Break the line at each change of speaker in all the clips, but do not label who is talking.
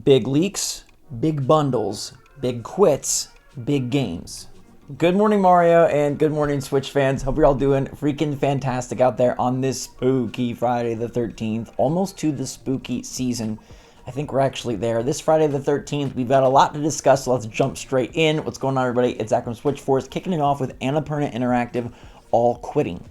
Big leaks, big bundles, big quits, big games. Good morning, Mario, and good morning, Switch fans. Hope you're all doing freaking fantastic out there on this spooky Friday the 13th, almost to the spooky season. I think we're actually there. This Friday the 13th, we've got a lot to discuss, so let's jump straight in. What's going on, everybody? It's Zach from SwitchForce, kicking it off with Anera Interactive all quitting.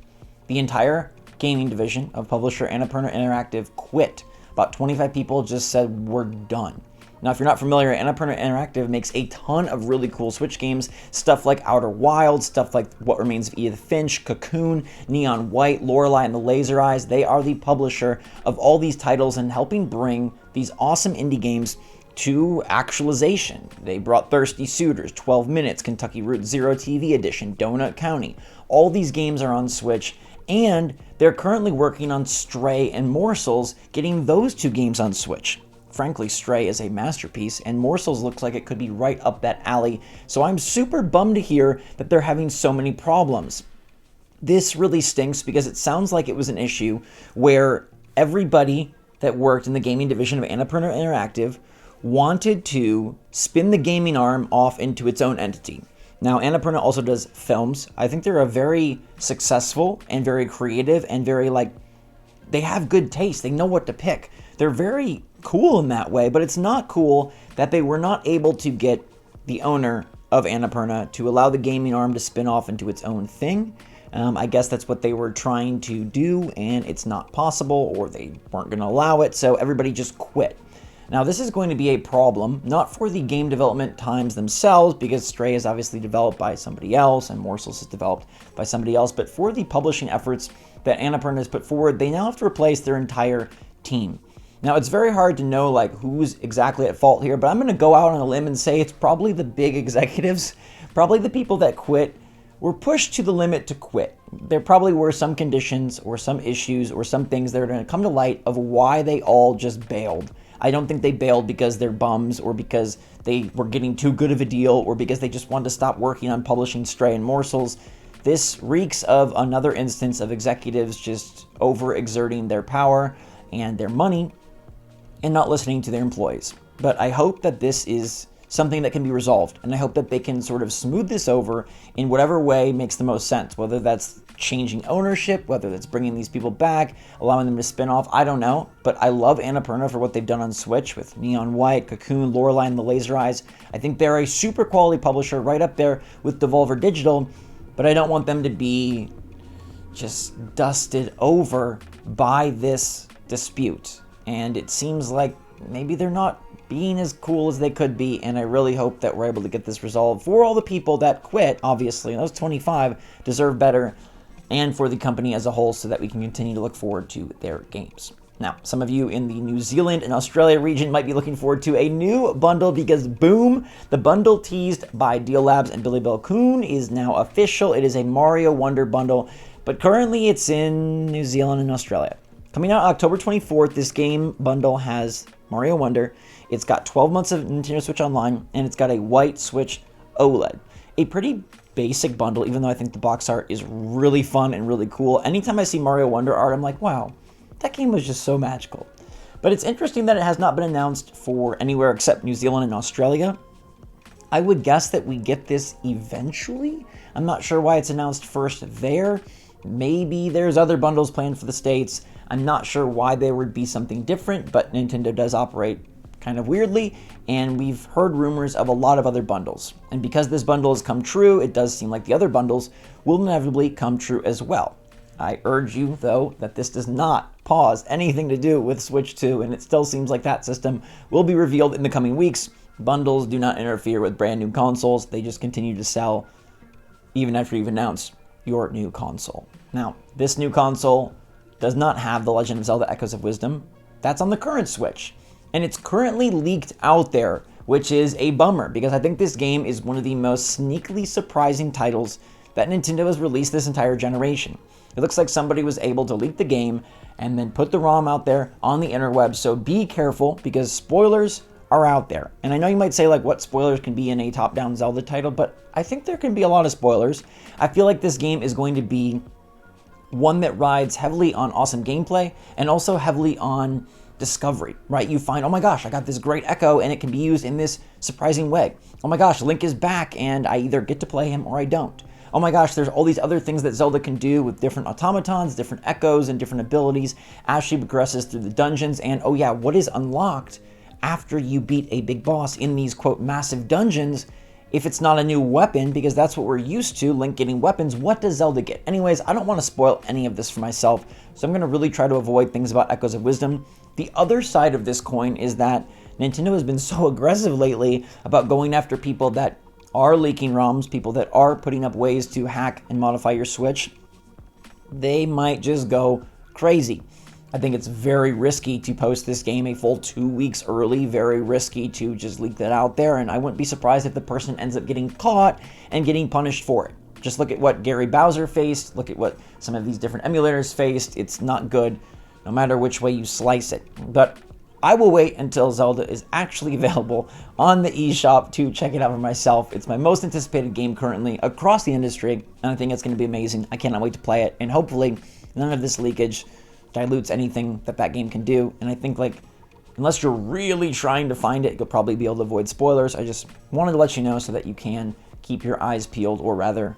The entire gaming division of publisher Anera Interactive quit. About 25 people just said, we're done. Now, if you're not familiar, Anera Interactive makes a ton of really cool Switch games, stuff like Outer Wilds, stuff like What Remains of Edith Finch, Cocoon, Neon White, Lorelei and the Laser Eyes. They are the publisher of all these titles and helping bring these awesome indie games to actualization. They brought Thirsty Suitors, 12 Minutes, Kentucky Route Zero TV Edition, Donut County. All these games are on Switch, and they're currently working on Stray and Morsels, getting those two games on Switch. Frankly, Stray is a masterpiece, and Morsels looks like it could be right up that alley, so I'm super bummed to hear that they're having so many problems. This really stinks because it sounds like it was an issue where everybody that worked in the gaming division of Anera Interactive wanted to spin the gaming arm off into its own entity. Now, Annapurna also does films. I think they're a very successful and very creative and very, they have good taste. They know what to pick. They're very cool in that way, but it's not cool that they were not able to get the owner of Annapurna to allow the gaming arm to spin off into its own thing. I guess that's what they were trying to do, and it's not possible, or they weren't going to allow it, so everybody just quit. Now, this is going to be a problem, not for the game development times themselves, because Stray is obviously developed by somebody else, and Morsels is developed by somebody else, but for the publishing efforts that Annapurna has put forward, they now have to replace their entire team. Now, it's very hard to know, who's exactly at fault here, but I'm going to go out on a limb and say it's probably the big executives, probably the people that quit, were pushed to the limit to quit. There probably were some conditions or some issues or some things that are going to come to light of why they all just bailed. I don't think they bailed because they're bums or because they were getting too good of a deal or because they just wanted to stop working on publishing Stray and Morsels. This reeks of another instance of executives just overexerting their power and their money and not listening to their employees. But I hope that this is something that can be resolved, and I hope that they can sort of smooth this over in whatever way makes the most sense, whether that's changing ownership, whether that's bringing these people back, allowing them to spin off, I don't know. But I love Annapurna for what they've done on Switch with Neon White, Cocoon, Lorelei and the Laser Eyes. I think they're a super quality publisher right up there with Devolver Digital, but I don't want them to be just dusted over by this dispute. And it seems like maybe they're not being as cool as they could be, and I really hope that we're able to get this resolved for all the people that quit. Obviously, those 25 deserve better, and for the company as a whole, so that we can continue to look forward to their games. Now, some of you in the New Zealand and Australia region might be looking forward to a new bundle because, boom, the bundle teased by Deal Labs and Billy Bell Coon is now official. It is a Mario Wonder bundle, but currently it's in New Zealand and Australia. Coming out October 24th, this game bundle has Mario Wonder. It's got 12 months of Nintendo Switch Online, and it's got a white Switch OLED. A pretty basic bundle, even though I think the box art is really fun and really cool. Anytime I see Mario Wonder art, I'm like, wow, that game was just so magical. But it's interesting that it has not been announced for anywhere except New Zealand and Australia. I would guess that we get this eventually. I'm not sure why it's announced first there. Maybe there's other bundles planned for the States. I'm not sure why there would be something different, but Nintendo does operate kind of weirdly, and we've heard rumors of a lot of other bundles. And because this bundle has come true, it does seem like the other bundles will inevitably come true as well. I urge you, though, that this does not pause anything to do with Switch 2, and it still seems like that system will be revealed in the coming weeks. Bundles do not interfere with brand new consoles. They just continue to sell even after you've announced your new console. Now, this new console does not have The Legend of Zelda Echoes of Wisdom. That's on the current Switch. And it's currently leaked out there, which is a bummer, because I think this game is one of the most sneakily surprising titles that Nintendo has released this entire generation. It looks like somebody was able to leak the game and then put the ROM out there on the interweb, so be careful, because spoilers are out there. And I know you might say, what spoilers can be in a top-down Zelda title, but I think there can be a lot of spoilers. I feel like this game is going to be one that rides heavily on awesome gameplay and also heavily on discovery, right? You find, oh my gosh, I got this great echo and it can be used in this surprising way. Oh my gosh, Link is back and I either get to play him or I don't. Oh my gosh, there's all these other things that Zelda can do with different automatons, different echoes, and different abilities as she progresses through the dungeons. And oh yeah, what is unlocked after you beat a big boss in these, quote, massive dungeons? If it's not a new weapon, because that's what we're used to, Link getting weapons, what does Zelda get? Anyways, I don't want to spoil any of this for myself, so I'm going to really try to avoid things about Echoes of Wisdom. The other side of this coin is that Nintendo has been so aggressive lately about going after people that are leaking ROMs, people that are putting up ways to hack and modify your Switch. They might just go crazy. I think it's very risky to post this game a full 2 weeks early, very risky to just leak that out there, and I wouldn't be surprised if the person ends up getting caught and getting punished for it. Just look at what Gary Bowser faced, look at what some of these different emulators faced. It's not good, no matter which way you slice it. But I will wait until Zelda is actually available on the eShop to check it out for myself. It's my most anticipated game currently across the industry, and I think it's going to be amazing. I cannot wait to play it, and hopefully none of this leakage dilutes anything that game can do. And I think, like, unless you're really trying to find it, you'll probably be able to avoid spoilers. I just wanted to let you know so that you can keep your eyes peeled, or rather,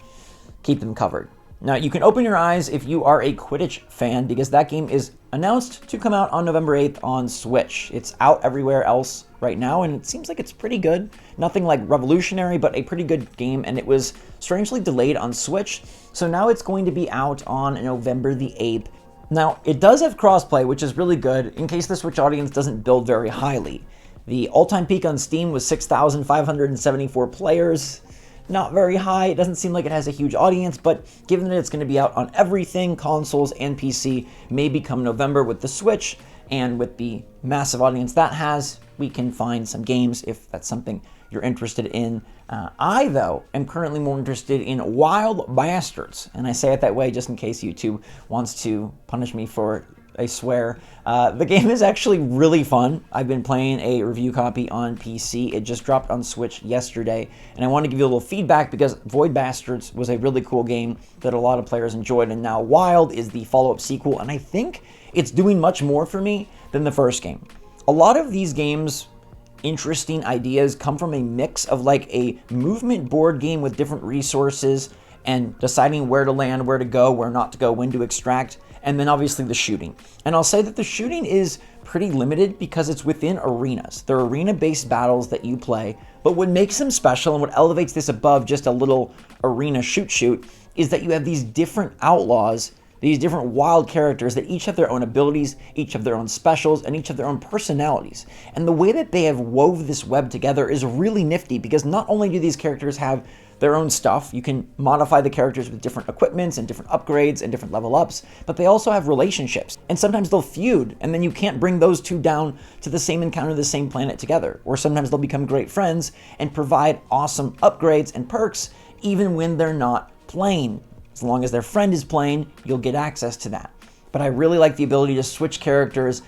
keep them covered. Now, you can open your eyes if you are a Quidditch fan, because that game is announced to come out on November 8th on Switch. It's out everywhere else right now, and it seems like it's pretty good. Nothing like revolutionary, but a pretty good game, and it was strangely delayed on Switch, so now it's going to be out on November the 8th. Now, it does have crossplay, which is really good in case the Switch audience doesn't build very highly. The all-time peak on Steam was 6,574 players. Not very high. It doesn't seem like it has a huge audience, but given that it's going to be out on everything, consoles and PC, maybe come November with the Switch, and with the massive audience that has, we can find some games if that's something you're interested in. I, though, am currently more interested in Wild Bastards, and I say it that way just in case YouTube wants to punish me for I swear. The game is actually really fun. I've been playing a review copy on PC. It just dropped on Switch yesterday, and I want to give you a little feedback because Void Bastards was a really cool game that a lot of players enjoyed, and now Wild is the follow-up sequel, and I think it's doing much more for me than the first game. A lot of these games' interesting ideas come from a mix of like a movement board game with different resources and deciding where to land, where to go, where not to go, when to extract, and then obviously the shooting. And I'll say that the shooting is pretty limited because it's within arenas. They're arena-based battles that you play, but what makes them special and what elevates this above just a little arena shoot is that you have these different outlaws, these different wild characters that each have their own abilities, each have their own specials, and each have their own personalities. And the way that they have wove this web together is really nifty because not only do these characters have their own stuff, you can modify the characters with different equipments and different upgrades and different level ups, but they also have relationships. And sometimes they'll feud, and then you can't bring those two down to the same encounter, the same planet together. Or sometimes they'll become great friends and provide awesome upgrades and perks even when they're not playing. As long as their friend is playing, you'll get access to that. But I really like the ability to switch characters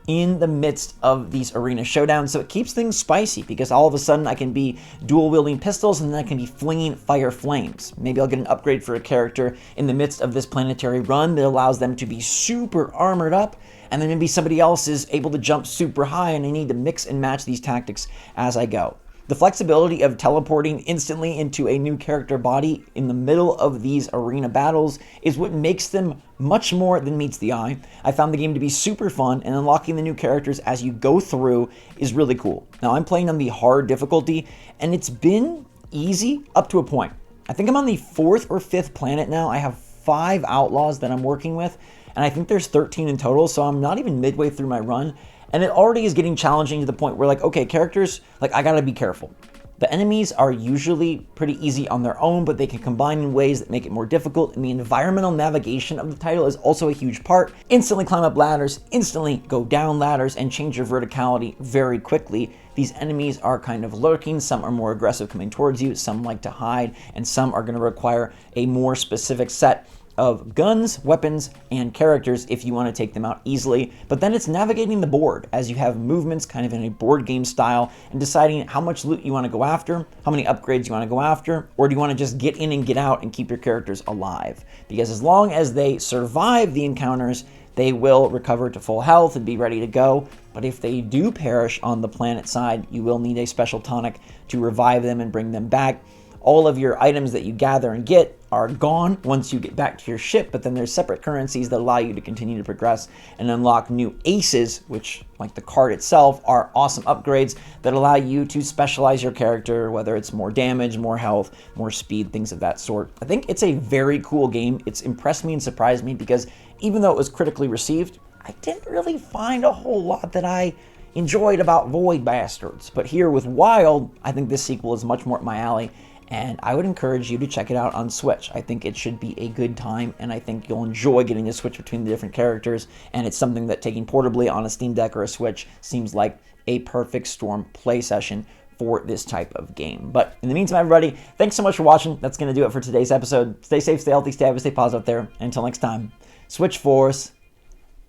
in the midst of these arena showdowns, so it keeps things spicy because all of a sudden I can be dual-wielding pistols and then I can be flinging fire flames. Maybe I'll get an upgrade for a character in the midst of this planetary run that allows them to be super armored up, and then maybe somebody else is able to jump super high and I need to mix and match these tactics as I go. The flexibility of teleporting instantly into a new character body in the middle of these arena battles is what makes them much more than meets the eye. I found the game to be super fun, and unlocking the new characters as you go through is really cool. Now, I'm playing on the hard difficulty, and it's been easy up to a point. I think I'm on the 4th or 5th planet now. I have 5 outlaws that I'm working with, and I think there's 13 in total, so I'm not even midway through my run. And it already is getting challenging to the point where, like, okay, characters, like, I gotta be careful. The enemies are usually pretty easy on their own, but they can combine in ways that make it more difficult, and the environmental navigation of the title is also a huge part. Instantly climb up ladders, instantly go down ladders, and change your verticality very quickly. These enemies are kind of lurking, some are more aggressive coming towards you, some like to hide, and some are gonna require a more specific set of guns, weapons, and characters if you want to take them out easily. But then it's navigating the board as you have movements kind of in a board game style and deciding how much loot you want to go after, how many upgrades you want to go after, or do you want to just get in and get out and keep your characters alive? Because as long as they survive the encounters, they will recover to full health and be ready to go. but if they do perish on the planet side, you will need a special tonic to revive them and bring them back. All of your items that you gather and get are gone once you get back to your ship, but then there's separate currencies that allow you to continue to progress and unlock new aces, which, like the card itself, are awesome upgrades that allow you to specialize your character, whether it's more damage, more health, more speed, things of that sort. I think it's a very cool game. It's impressed me and surprised me because even though it was critically received, I didn't really find a whole lot that I enjoyed about Void Bastards. But here with Wild, I think this sequel is much more up my alley, and I would encourage you to check it out on Switch. I think it should be a good time, and I think you'll enjoy getting to switch between the different characters, and it's something that taking portably on a Steam Deck or a Switch seems like a perfect storm play session for this type of game. But in the meantime, everybody, thanks so much for watching. That's going to do it for today's episode. Stay safe, stay healthy, stay happy, stay positive there. And until next time, SwitchForce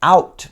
out.